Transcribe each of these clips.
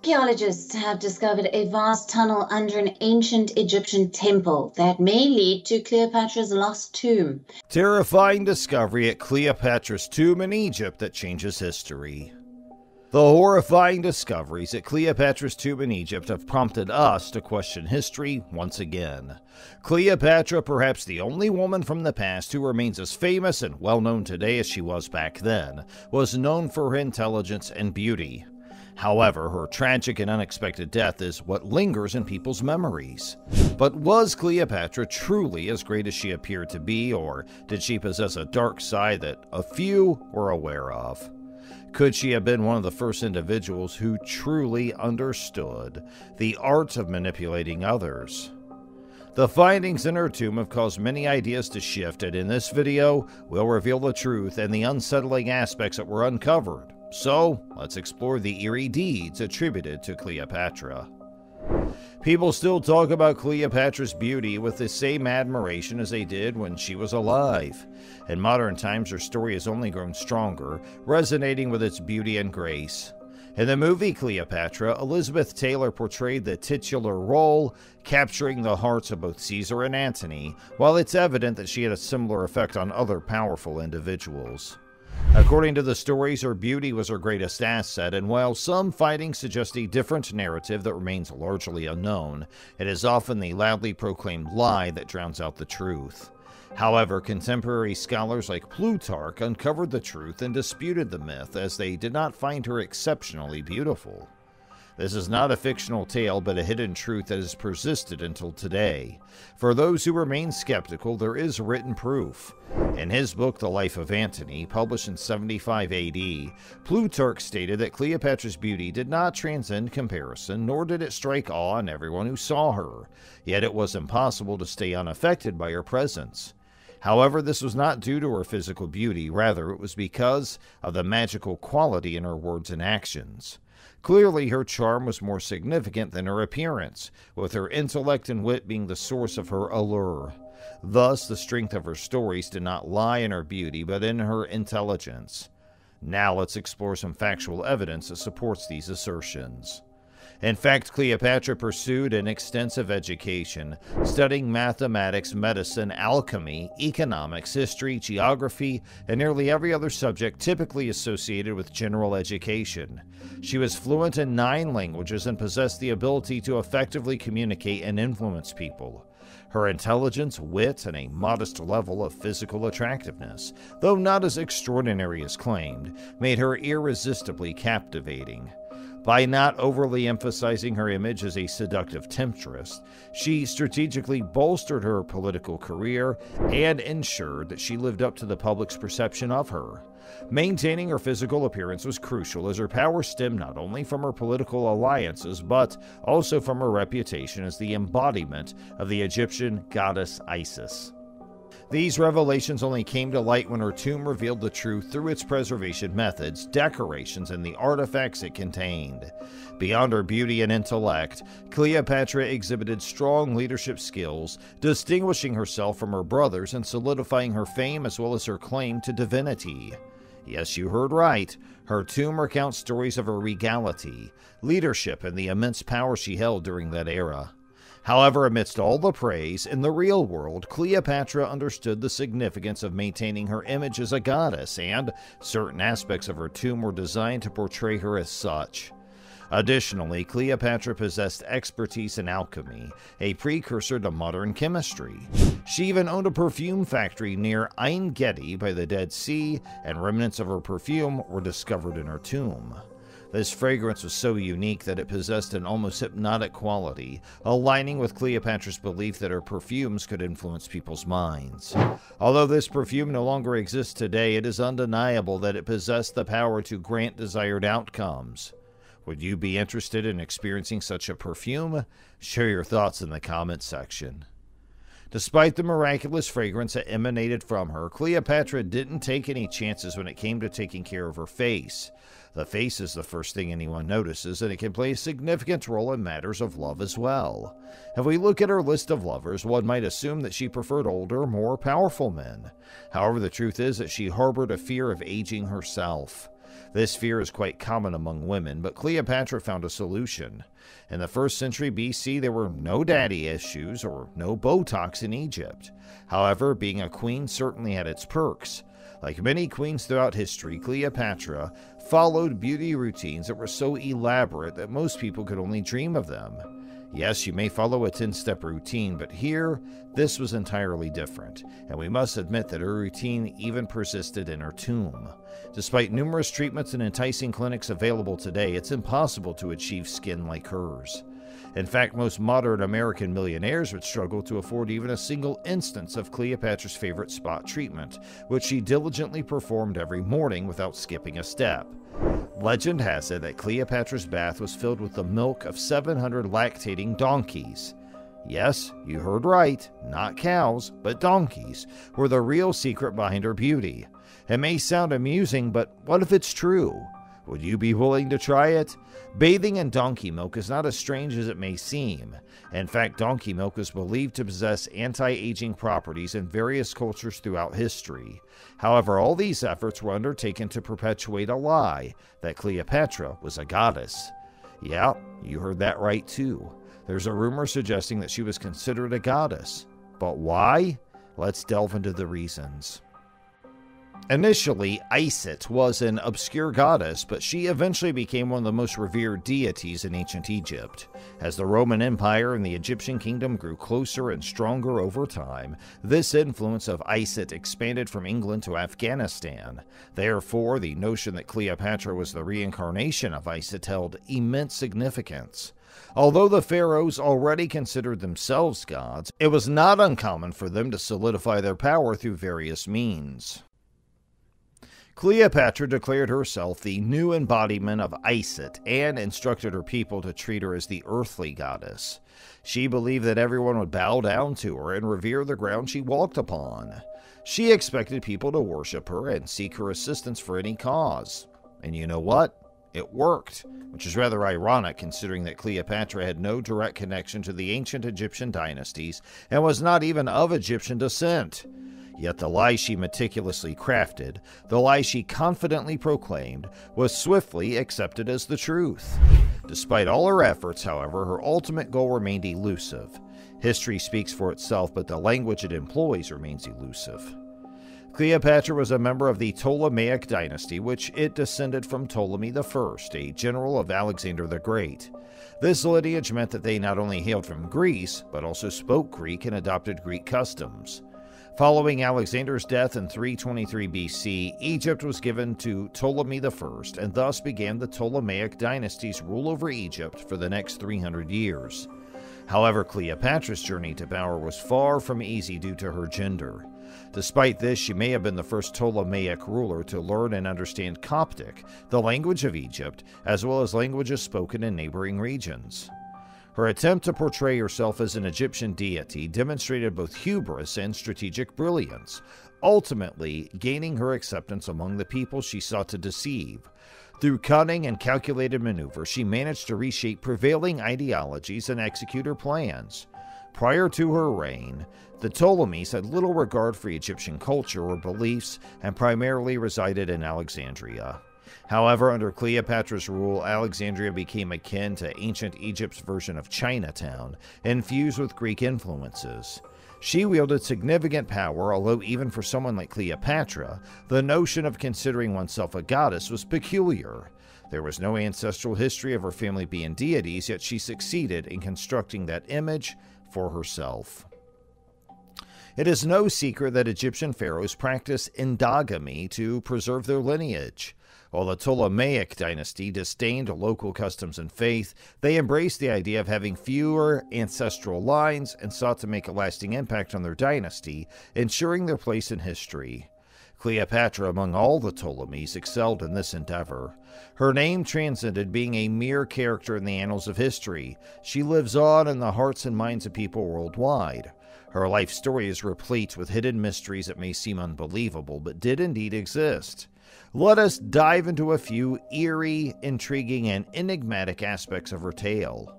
Archaeologists have discovered a vast tunnel under an ancient Egyptian temple that may lead to Cleopatra's lost tomb. Terrifying discovery at Cleopatra's tomb in Egypt that changes history. The horrifying discoveries at Cleopatra's tomb in Egypt have prompted us to question history once again. Cleopatra, perhaps the only woman from the past who remains as famous and well-known today as she was back then, was known for her intelligence and beauty. However, her tragic and unexpected death is what lingers in people's memories. But was Cleopatra truly as great as she appeared to be, or did she possess a dark side that a few were aware of? Could she have been one of the first individuals who truly understood the art of manipulating others? The findings in her tomb have caused many ideas to shift, and in this video, we'll reveal the truth and the unsettling aspects that were uncovered. So, let's explore the eerie deeds attributed to Cleopatra. People still talk about Cleopatra's beauty with the same admiration as they did when she was alive. In modern times, her story has only grown stronger, resonating with its beauty and grace. In the movie Cleopatra, Elizabeth Taylor portrayed the titular role, capturing the hearts of both Caesar and Antony, while it's evident that she had a similar effect on other powerful individuals. According to the stories, her beauty was her greatest asset, and while some findings suggest a different narrative that remains largely unknown, it is often the loudly proclaimed lie that drowns out the truth. However, contemporary scholars like Plutarch uncovered the truth and disputed the myth, as they did not find her exceptionally beautiful. This is not a fictional tale, but a hidden truth that has persisted until today. For those who remain skeptical, there is written proof. In his book, The Life of Antony, published in 75 AD, Plutarch stated that Cleopatra's beauty did not transcend comparison, nor did it strike awe in everyone who saw her, yet it was impossible to stay unaffected by her presence. However, this was not due to her physical beauty, rather it was because of the magical quality in her words and actions. Clearly, her charm was more significant than her appearance, with her intellect and wit being the source of her allure. Thus, the strength of her stories did not lie in her beauty, but in her intelligence. Now let's explore some factual evidence that supports these assertions. In fact, Cleopatra pursued an extensive education, studying mathematics, medicine, alchemy, economics, history, geography, and nearly every other subject typically associated with general education. She was fluent in 9 languages and possessed the ability to effectively communicate and influence people. Her intelligence, wit, and a modest level of physical attractiveness, though not as extraordinary as claimed, made her irresistibly captivating. By not overly emphasizing her image as a seductive temptress, she strategically bolstered her political career and ensured that she lived up to the public's perception of her. Maintaining her physical appearance was crucial, as her power stemmed not only from her political alliances, but also from her reputation as the embodiment of the Egyptian goddess Isis. These revelations only came to light when her tomb revealed the truth through its preservation methods, decorations, and the artifacts it contained. Beyond her beauty and intellect, Cleopatra exhibited strong leadership skills, distinguishing herself from her brothers and solidifying her fame as well as her claim to divinity. Yes, you heard right. Her tomb recounts stories of her regality, leadership, and the immense power she held during that era. However, amidst all the praise, in the real world, Cleopatra understood the significance of maintaining her image as a goddess, and certain aspects of her tomb were designed to portray her as such. Additionally, Cleopatra possessed expertise in alchemy, a precursor to modern chemistry. She even owned a perfume factory near Ein Gedi by the Dead Sea, and remnants of her perfume were discovered in her tomb. This fragrance was so unique that it possessed an almost hypnotic quality, aligning with Cleopatra's belief that her perfumes could influence people's minds. Although this perfume no longer exists today, it is undeniable that it possessed the power to grant desired outcomes. Would you be interested in experiencing such a perfume? Share your thoughts in the comments section. Despite the miraculous fragrance that emanated from her, Cleopatra didn't take any chances when it came to taking care of her face. The face is the first thing anyone notices, and it can play a significant role in matters of love as well. If we look at her list of lovers, one might assume that she preferred older, more powerful men. However, the truth is that she harbored a fear of aging herself. This fear is quite common among women, but Cleopatra found a solution. In the 1st century BC, there were no daddy issues or no Botox in Egypt. However, being a queen certainly had its perks. Like many queens throughout history, Cleopatra followed beauty routines that were so elaborate that most people could only dream of them. Yes, you may follow a 10-step routine, but here, this was entirely different, and we must admit that her routine even persisted in her tomb. Despite numerous treatments and enticing clinics available today, it's impossible to achieve skin like hers. In fact, most modern American millionaires would struggle to afford even a single instance of Cleopatra's favorite spot treatment, which she diligently performed every morning without skipping a step. Legend has it that Cleopatra's bath was filled with the milk of 700 lactating donkeys. Yes, you heard right, not cows, but donkeys were the real secret behind her beauty. It may sound amusing, but what if it's true? Would you be willing to try it? Bathing in donkey milk is not as strange as it may seem. In fact, donkey milk is believed to possess anti-aging properties in various cultures throughout history. However, all these efforts were undertaken to perpetuate a lie that Cleopatra was a goddess. Yeah, you heard that right too. There's a rumor suggesting that she was considered a goddess. But why? Let's delve into the reasons. Initially, Isis was an obscure goddess, but she eventually became one of the most revered deities in ancient Egypt. As the Roman Empire and the Egyptian kingdom grew closer and stronger over time, this influence of Isis expanded from England to Afghanistan. Therefore, the notion that Cleopatra was the reincarnation of Isis held immense significance. Although the pharaohs already considered themselves gods, it was not uncommon for them to solidify their power through various means. Cleopatra declared herself the new embodiment of Isis and instructed her people to treat her as the earthly goddess. She believed that everyone would bow down to her and revere the ground she walked upon. She expected people to worship her and seek her assistance for any cause. And you know what? It worked, which is rather ironic considering that Cleopatra had no direct connection to the ancient Egyptian dynasties and was not even of Egyptian descent. Yet the lie she meticulously crafted, the lie she confidently proclaimed, was swiftly accepted as the truth. Despite all her efforts, however, her ultimate goal remained elusive. History speaks for itself, but the language it employs remains elusive. Cleopatra was a member of the Ptolemaic dynasty, which it descended from Ptolemy I, a general of Alexander the Great. This lineage meant that they not only hailed from Greece, but also spoke Greek and adopted Greek customs. Following Alexander's death in 323 BC, Egypt was given to Ptolemy I, and thus began the Ptolemaic dynasty's rule over Egypt for the next 300 years. However, Cleopatra's journey to power was far from easy due to her gender. Despite this, she may have been the first Ptolemaic ruler to learn and understand Coptic, the language of Egypt, as well as languages spoken in neighboring regions. Her attempt to portray herself as an Egyptian deity demonstrated both hubris and strategic brilliance, ultimately gaining her acceptance among the people she sought to deceive. Through cunning and calculated maneuver, she managed to reshape prevailing ideologies and execute her plans. Prior to her reign, the Ptolemies had little regard for Egyptian culture or beliefs and primarily resided in Alexandria. However, under Cleopatra's rule, Alexandria became akin to ancient Egypt's version of Chinatown, infused with Greek influences. She wielded significant power, although even for someone like Cleopatra, the notion of considering oneself a goddess was peculiar. There was no ancestral history of her family being deities, yet she succeeded in constructing that image for herself. It is no secret that Egyptian pharaohs practiced endogamy to preserve their lineage. While the Ptolemaic dynasty disdained local customs and faith, they embraced the idea of having fewer ancestral lines and sought to make a lasting impact on their dynasty, ensuring their place in history. Cleopatra, among all the Ptolemies, excelled in this endeavor. Her name transcended being a mere character in the annals of history. She lives on in the hearts and minds of people worldwide. Her life story is replete with hidden mysteries that may seem unbelievable, but did indeed exist. Let us dive into a few eerie, intriguing, and enigmatic aspects of her tale.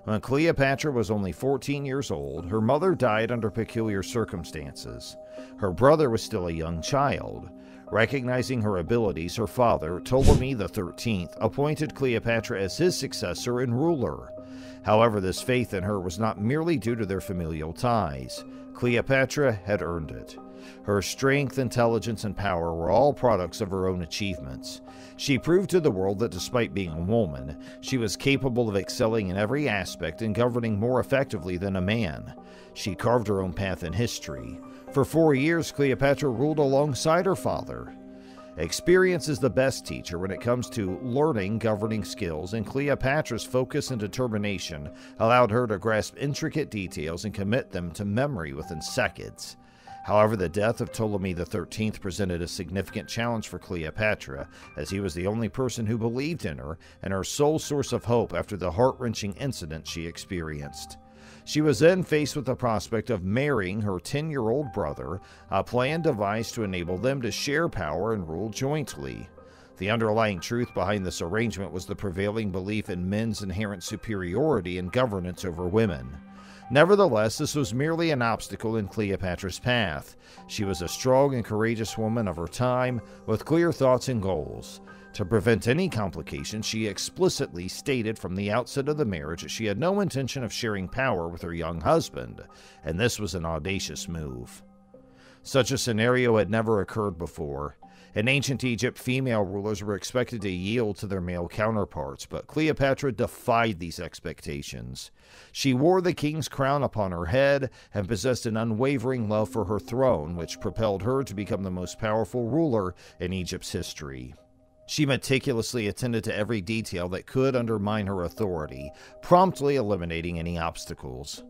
When Cleopatra was only 14 years old, her mother died under peculiar circumstances. Her brother was still a young child. Recognizing her abilities, her father, Ptolemy XIII, appointed Cleopatra as his successor and ruler. However, this faith in her was not merely due to their familial ties. Cleopatra had earned it. Her strength, intelligence, and power were all products of her own achievements. She proved to the world that despite being a woman, she was capable of excelling in every aspect and governing more effectively than a man. She carved her own path in history. For 4 years, Cleopatra ruled alongside her father. Experience is the best teacher when it comes to learning governing skills, and Cleopatra's focus and determination allowed her to grasp intricate details and commit them to memory within seconds. However, the death of Ptolemy XIII presented a significant challenge for Cleopatra, as he was the only person who believed in her and her sole source of hope after the heart-wrenching incident she experienced. She was then faced with the prospect of marrying her 10-year-old brother, a plan devised to enable them to share power and rule jointly. The underlying truth behind this arrangement was the prevailing belief in men's inherent superiority in governance over women. Nevertheless, this was merely an obstacle in Cleopatra's path. She was a strong and courageous woman of her time, with clear thoughts and goals. To prevent any complications, she explicitly stated from the outset of the marriage that she had no intention of sharing power with her young husband, and this was an audacious move. Such a scenario had never occurred before. In ancient Egypt, female rulers were expected to yield to their male counterparts, but Cleopatra defied these expectations. She wore the king's crown upon her head and possessed an unwavering love for her throne, which propelled her to become the most powerful ruler in Egypt's history. She meticulously attended to every detail that could undermine her authority, promptly eliminating any obstacles.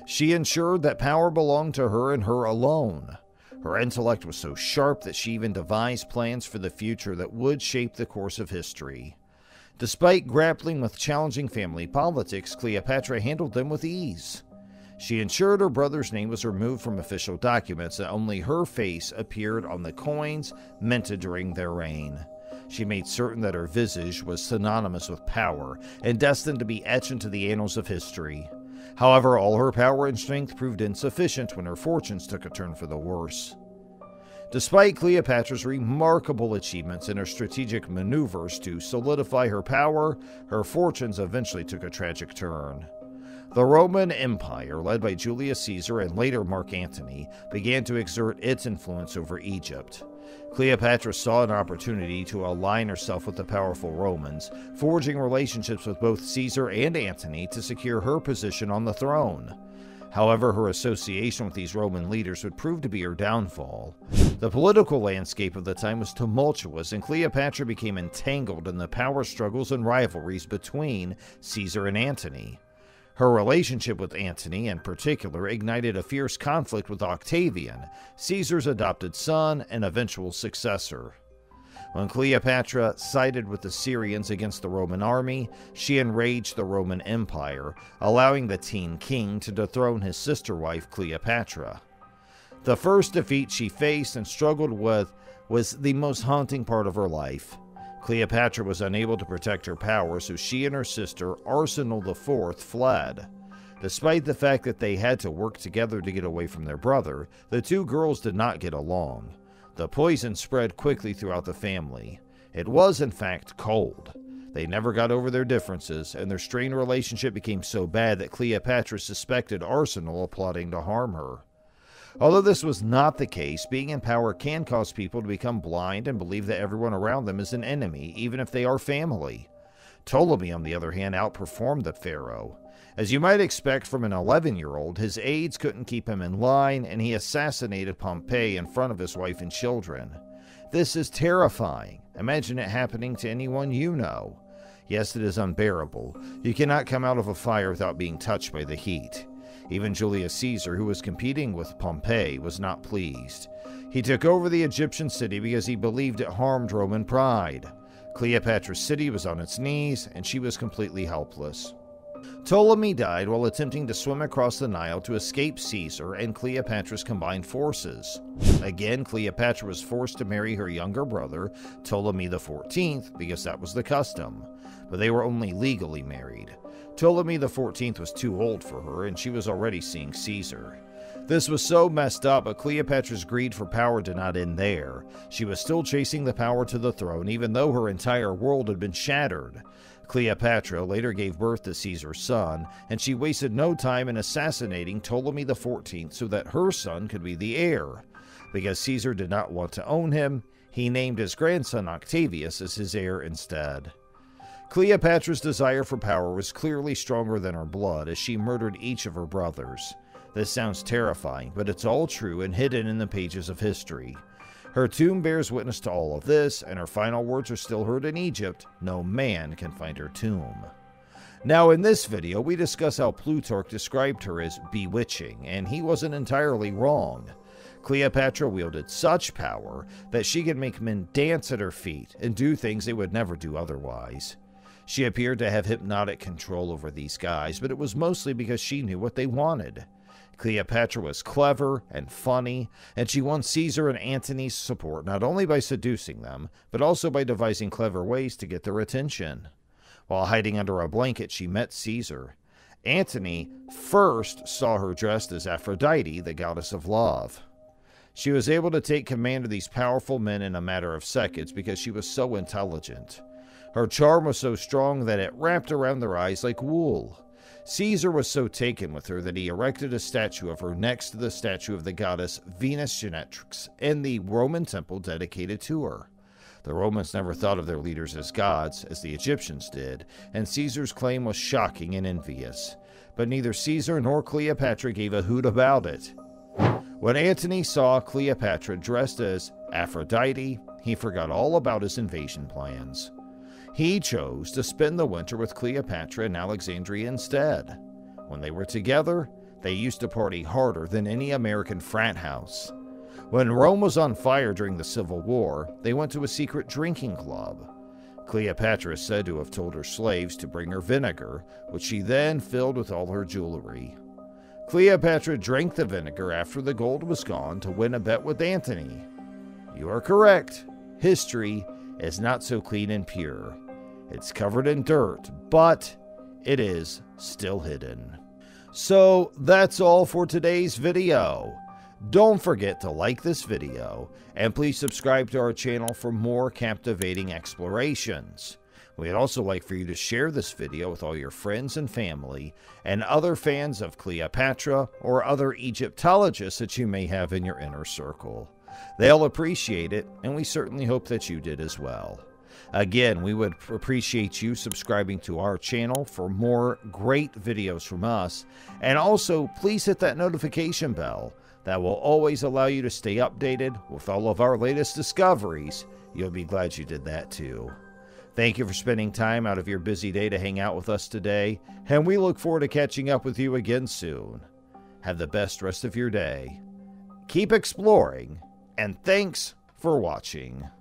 She ensured that power belonged to her and her alone. Her intellect was so sharp that she even devised plans for the future that would shape the course of history. Despite grappling with challenging family politics, Cleopatra handled them with ease. She ensured her brother's name was removed from official documents and only her face appeared on the coins minted during their reign. She made certain that her visage was synonymous with power and destined to be etched into the annals of history. However, all her power and strength proved insufficient when her fortunes took a turn for the worse. Despite Cleopatra's remarkable achievements and her strategic maneuvers to solidify her power, her fortunes eventually took a tragic turn. The Roman Empire, led by Julius Caesar and later Mark Antony, began to exert its influence over Egypt. Cleopatra saw an opportunity to align herself with the powerful Romans, forging relationships with both Caesar and Antony to secure her position on the throne. However, her association with these Roman leaders would prove to be her downfall. The political landscape of the time was tumultuous, and Cleopatra became entangled in the power struggles and rivalries between Caesar and Antony. Her relationship with Antony, in particular, ignited a fierce conflict with Octavian, Caesar's adopted son and eventual successor. When Cleopatra sided with the Syrians against the Roman army, she enraged the Roman Empire, allowing the teen king to dethrone his sister wife Cleopatra. The first defeat she faced and struggled with was the most haunting part of her life. Cleopatra was unable to protect her power, so she and her sister, Arsinoe IV, fled. Despite the fact that they had to work together to get away from their brother, the two girls did not get along. The poison spread quickly throughout the family. It was, in fact, cold. They never got over their differences, and their strained relationship became so bad that Cleopatra suspected Arsinoe of plotting to harm her. Although this was not the case, being in power can cause people to become blind and believe that everyone around them is an enemy, even if they are family. Ptolemy, on the other hand, outperformed the pharaoh. As you might expect from an 11-year-old, his aides couldn't keep him in line, and he assassinated Pompey in front of his wife and children. This is terrifying. Imagine it happening to anyone you know. Yes, it is unbearable. You cannot come out of a fire without being touched by the heat. Even Julius Caesar, who was competing with Pompey, was not pleased. He took over the Egyptian city because he believed it harmed Roman pride. Cleopatra's city was on its knees, and she was completely helpless. Ptolemy died while attempting to swim across the Nile to escape Caesar and Cleopatra's combined forces. Again, Cleopatra was forced to marry her younger brother, Ptolemy XIV, because that was the custom. But they were only legally married. Ptolemy XIV was too old for her, and she was already seeing Caesar. This was so messed up, but Cleopatra's greed for power did not end there. She was still chasing the power to the throne, even though her entire world had been shattered. Cleopatra later gave birth to Caesar's son, and she wasted no time in assassinating Ptolemy XIV so that her son could be the heir. Because Caesar did not want to own him, he named his grandson Octavius as his heir instead. Cleopatra's desire for power was clearly stronger than her blood, as she murdered each of her brothers. This sounds terrifying, but it's all true and hidden in the pages of history. Her tomb bears witness to all of this, and her final words are still heard in Egypt: "No man can find her tomb." Now in this video, we discuss how Plutarch described her as bewitching, and he wasn't entirely wrong. Cleopatra wielded such power that she could make men dance at her feet and do things they would never do otherwise. She appeared to have hypnotic control over these guys, but it was mostly because she knew what they wanted. Cleopatra was clever and funny, and she won Caesar and Antony's support not only by seducing them, but also by devising clever ways to get their attention. While hiding under a blanket, she met Caesar. Antony first saw her dressed as Aphrodite, the goddess of love. She was able to take command of these powerful men in a matter of seconds because she was so intelligent. Her charm was so strong that it wrapped around their eyes like wool. Caesar was so taken with her that he erected a statue of her next to the statue of the goddess Venus Genetrix in the Roman temple dedicated to her. The Romans never thought of their leaders as gods, as the Egyptians did, and Caesar's claim was shocking and envious. But neither Caesar nor Cleopatra gave a hoot about it. When Antony saw Cleopatra dressed as Aphrodite, he forgot all about his invasion plans. He chose to spend the winter with Cleopatra in Alexandria instead. When they were together, they used to party harder than any American frat house. When Rome was on fire during the Civil War, they went to a secret drinking club. Cleopatra is said to have told her slaves to bring her vinegar, which she then filled with all her jewelry. Cleopatra drank the vinegar after the gold was gone to win a bet with Antony. You are correct. History is not so clean and pure. It's covered in dirt, but it is still hidden. So that's all for today's video. Don't forget to like this video, and please subscribe to our channel for more captivating explorations. We'd also like for you to share this video with all your friends and family, and other fans of Cleopatra or other Egyptologists that you may have in your inner circle. They'll appreciate it, and we certainly hope that you did as well. Again, we would appreciate you subscribing to our channel for more great videos from us, and also please hit that notification bell. That will always allow you to stay updated with all of our latest discoveries. You'll be glad you did that too. Thank you for spending time out of your busy day to hang out with us today, and we look forward to catching up with you again soon. Have the best rest of your day. Keep exploring, and thanks for watching.